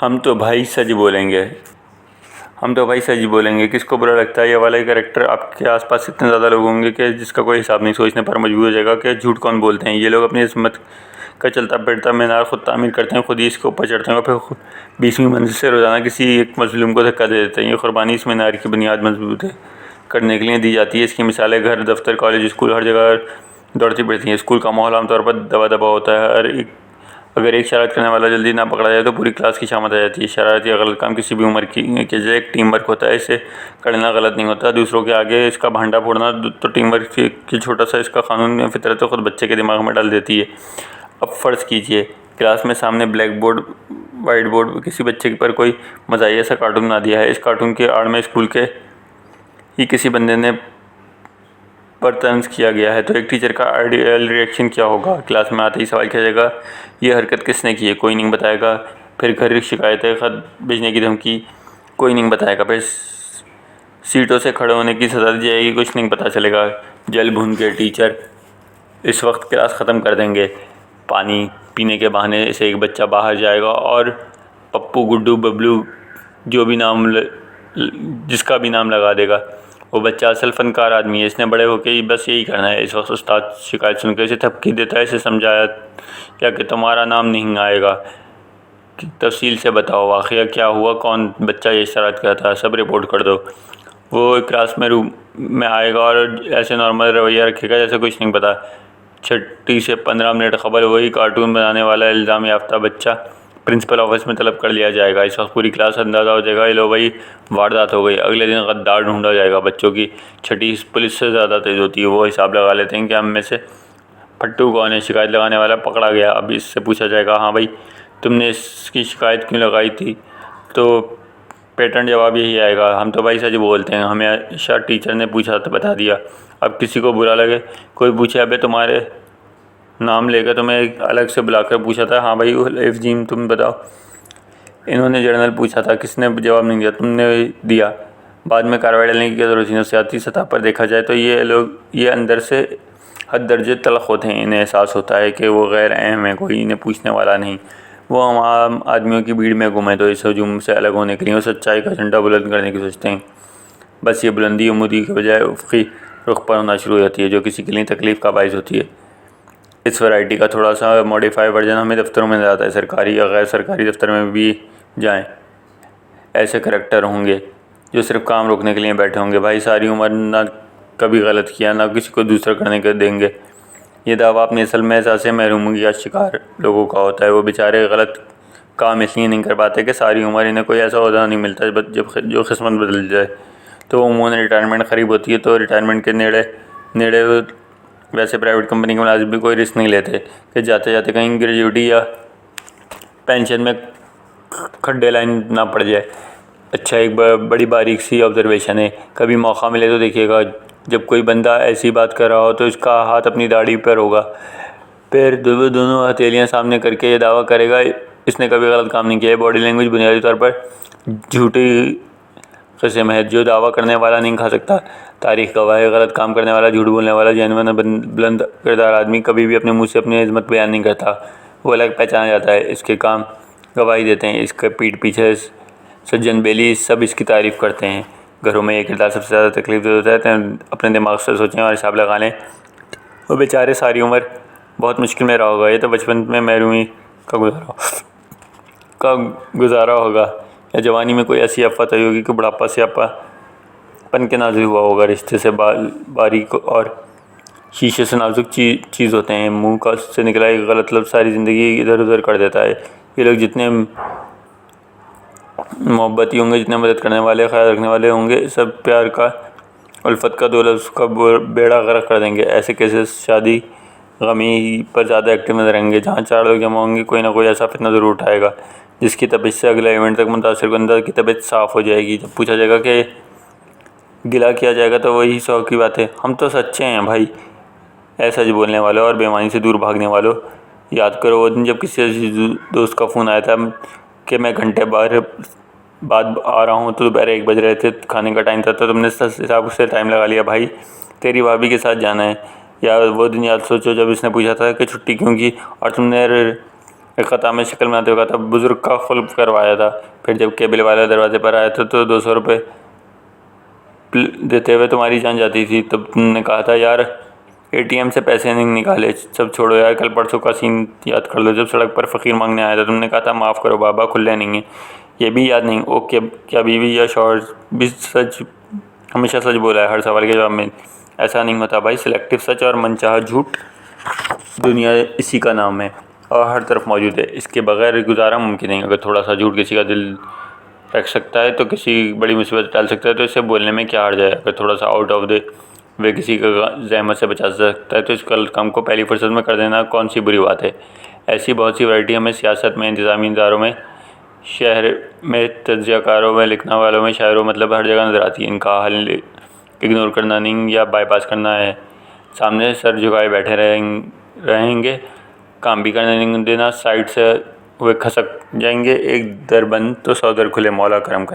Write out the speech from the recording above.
हम तो भाई सच बोलेंगे। किसको बुरा लगता है ये वाला कैरेक्टर। आपके आसपास इतने ज़्यादा लोग होंगे कि जिसका कोई हिसाब नहीं। सोचने पर मजबूर हो जाएगा कि झूठ कौन बोलते हैं ये लोग। अपनी इस्मत का चलता फिरता मीनार खुद तामीर करते हैं, खुद ही इसके ऊपर चढ़ते हैं और फिर 20वीं मंजिल से रोज़ाना किसी एक मजलूम को धक्का दे देते हैं। ये कुर्बानी इस मीनार की बुनियाद मजबूत करने के लिए दी जाती है। इसकी मिसालें घर, दफ्तर, कॉलेज, स्कूल हर जगह दौड़ती पड़ती हैं। स्कूल का माहौल आमतौर पर दबा दबा होता है। अगर एक शरारत करने वाला जल्दी ना पकड़ा जाए तो पूरी क्लास की शामत आ जाती है। शरारत या गलत काम किसी भी उम्र की जैसे एक टीम वर्क होता है। इसे करना गलत नहीं होता। दूसरों के आगे इसका भांडा फोड़ना तो टीम वर्क की छोटा सा इसका कानून फितरत तो खुद बच्चे के दिमाग में डाल देती है। अब फ़र्ज़ कीजिए क्लास में सामने ब्लैक बोर्ड, वाइट बोर्ड किसी बच्चे पर कोई मज़ाहिया सा कार्टून बना दिया है। इस कार्टून के आड़ में स्कूल के ही किसी बंदे ने पर तंज किया गया है तो एक टीचर का आइडियल रिएक्शन क्या होगा। क्लास में आते ही सवाल किया जाएगा ये हरकत किसने की है, कोई नहीं बताएगा। फिर घर शिकायतें, ख़त भेजने की धमकी, कोई नहीं बताएगा। फिर सीटों से खड़े होने की सज़ा दी जाएगी, कुछ नहीं पता चलेगा। जल भून के टीचर इस वक्त क्लास ख़त्म कर देंगे। पानी पीने के बहाने से एक बच्चा बाहर जाएगा और पप्पू, गुड्डू, बबलू जो भी जिसका भी नाम लगा देगा। वो बच्चा असल फ़नकार आदमी है, इसने बड़े होकर ही बस यही करना है। इस वक्त उस्ताद शिकायत सुनकर इसे थपकी देता है। इसे समझाया क्या कि तुम्हारा नाम नहीं आएगा, तफसील से बताओ वाक़या क्या हुआ, कौन बच्चा ये शरारत किया था, सब रिपोर्ट कर दो। वो क्लास में रूम में आएगा और ऐसे नॉर्मल रवैया रखेगा जैसे कुछ नहीं पता। 6 से 15 मिनट खबर वही कार्टून बनाने वाला इल्ज़ाम याफ्ता बच्चा प्रिंसिपल ऑफिस में तलब कर लिया जाएगा। इस वक्त पूरी क्लास अंदाज़ा हो जाएगा ये लो भाई वारदात हो गई। अगले दिन गद्दार ढूंढा जाएगा। बच्चों की छठी पुलिस से ज़्यादा तेज़ होती है। वो हिसाब लगा लेते हैं कि हम में से फट्टू कौन है, शिकायत लगाने वाला पकड़ा गया। अब इससे पूछा जाएगा हाँ भाई तुमने इसकी शिकायत क्यों लगाई थी, तो पैटर्न जवाब यही आएगा हम तो भाई सच बोलते हैं, हमेशा टीचर ने पूछा तो बता दिया। अब किसी को बुरा लगे, कोई पूछे अबे तुम्हारे नाम लेकर तुम्हें अलग से बुलाकर पूछा था, हाँ भाई एफजीम तुम बताओ। इन्होंने जर्नल पूछा था, किसने जवाब नहीं दिया, तुमने दिया। बाद में कार्रवाई डालने की क्या ज़रूरत थी। नफसियाती सतह पर देखा जाए तो ये अंदर से हद दर्जे तलख होते हैं। इन्हें एहसास होता है कि वो गैर अहम है, कोई इन्हें पूछने वाला नहीं। वो हम आम आदमियों की भीड़ में घूमें तो इस हजूम से अलग होने के लिए वो सच्चाई का झंडा बुलंद करने की सोचते हैं। बस ये बुलंदी उम्मीद के बजाय उफ़क़ी रुख पर होना शुरू हो जाती है जो किसी के लिए तकलीफ़ का बायस होती है। इस वैरायटी का थोड़ा सा मॉडिफाई वर्जन हमें दफ्तरों में नज़र आता है। सरकारी या गैर सरकारी दफ्तर में भी जाएं, ऐसे करैक्टर होंगे जो सिर्फ काम रोकने के लिए बैठे होंगे। भाई सारी उम्र ना कभी गलत किया ना किसी को दूसरा करने के देंगे। ये दावा अपनी असल में एहसास महरूमी का शिकार लोगों का होता है। वो बेचारे गलत काम इसलिए नहीं कर पाते कि सारी उम्र इन्हें कोई ऐसा ओहदा नहीं मिलता जब जो किस्मत बदल जाए तो उमूमन रिटायरमेंट करीब होती है। तो रिटायरमेंट के नेड़े वैसे प्राइवेट कंपनी के मुलाजिम भी कोई रिस्क नहीं लेते कि जाते जाते कहीं ग्रेजुटी या पेंशन में खड्डे लाइन ना पड़ जाए। अच्छा, एक बड़ी बारीक सी ऑब्जर्वेशन है, कभी मौका मिले तो देखिएगा जब कोई बंदा ऐसी बात कर रहा हो तो इसका हाथ अपनी दाढ़ी पर होगा, फिर दोनों हथेलियाँ सामने करके ये दावा करेगा इसने कभी गलत काम नहीं किया है। बॉडी लैंग्वेज बुनियादी तौर पर झूठी किस्म है जो दावा करने वाला नहीं खा सकता। तारीख गवाह है, गलत काम करने वाला, झूठ बोलने वाला, जेन्युइन बुलंद किरदार आदमी कभी भी अपने मुंह से अपनी इज़्ज़त बयान नहीं करता। वो अलग पहचाना जाता है, इसके काम गवाही देते हैं, इसके पीठ पीछे सज्जन बेली सब इसकी तारीफ़ करते हैं। घरों में ये किरदार सबसे ज़्यादा तकलीफ देता है तो अपने दिमाग से सोचें और हिसाब लगा लें। वो बेचारे सारी उम्र बहुत मुश्किल में रहा होगा। ये तो बचपन में महरूमी का गुजारा होगा या जवानी में कोई ऐसी आफत आई होगी कि बुढ़ापा से पन के नाजुक हुआ होगा। रिश्ते से बारीक और शीशे से नाजुक चीज़ होते हैं। मुंह का से निकला एक गलत लफ्ज़ सारी ज़िंदगी इधर उधर कर देता है। ये लोग जितने मोहब्बती होंगे, जितने मदद करने वाले, ख्याल रखने वाले होंगे, सब प्यार का, उल्फत का, दो लफ्ज़ का बेड़ा गर्क कर देंगे। ऐसे केसेस शादी गमी पर ज़्यादा एक्टिव नजर आएंगे। जहाँ 4 लोग जमा होंगे कोई ना कोई ऐसा फितना ज़रूर उठाएगा जिसकी तबीयत से अगले इवेंट तक मुतासर कुंदा की तबीयत साफ़ हो जाएगी। जब पूछा जाएगा कि गिला किया जाएगा तो वही 100 की बात है, हम तो सच्चे हैं भाई। ऐसा सच बोलने वालों और बेईमानी से दूर भागने वालों, याद करो वो दिन जब किसी दोस्त का फ़ोन आया था कि मैं घंटे बाद आ रहा हूँ तो दोपहर 1 बज रहे थे, खाने का टाइम था, तो तुमने हिसाब से टाइम लगा लिया भाई, तेरी भाभी के साथ जाना है। या वो दिन याद सोचो जब इसने पूछा था कि छुट्टी क्यों की और तुमने एक ख़ता में शक्ल में आते हुए कहा था बुज़ुर्ग का खुल्फ करवाया था। फिर जब केबल वाला दरवाजे पर आया था तो 200 रुपये देते हुए तुम्हारी जान जाती थी। तब तुमने कहा था यार ATM से पैसे नहीं निकाले, सब छोड़ो यार, कल परसों का सीन याद कर लो जब सड़क पर फ़कीर मांगने आया था। तुमने कहा था माफ़ करो बाबा, खुले नहीं है। ये भी याद नहीं? ओके, क्या बीवी या शौहर भी हमेशा सच बोला है हर सवाल के जवाब में? ऐसा नहीं होता भाई, सिलेक्टिव सच और मनचाहा झूठ दुनिया इसी का नाम है और हर तरफ मौजूद है। इसके बगैर गुजारा मुमकिन नहीं। अगर थोड़ा सा झूठ किसी का दिल रख सकता है तो किसी बड़ी मुसीबत डाल सकता है, तो इसे बोलने में क्या हर्ज है। अगर थोड़ा सा आउट ऑफ द वे किसी का जहमत से बचा सकता है तो इस काम को पहली फुर्सत में कर देना कौन सी बुरी बात है। ऐसी बहुत सी वैरायटी हमें सियासत में, इंतज़ामी इदारों में, शहर में, तज्ज़ियाकारों में, लिखने वालों में, शायरों, मतलब हर जगह नज़र आती है। इनका हल इग्नोर करना नहीं या बाईपास करना है। सामने सर झुकाए बैठे रहेंगे, काम भी करने नहीं देना, साइड से वे खसक जाएंगे। एक दर बंद तो 100 दर खुले, मौला करम कर।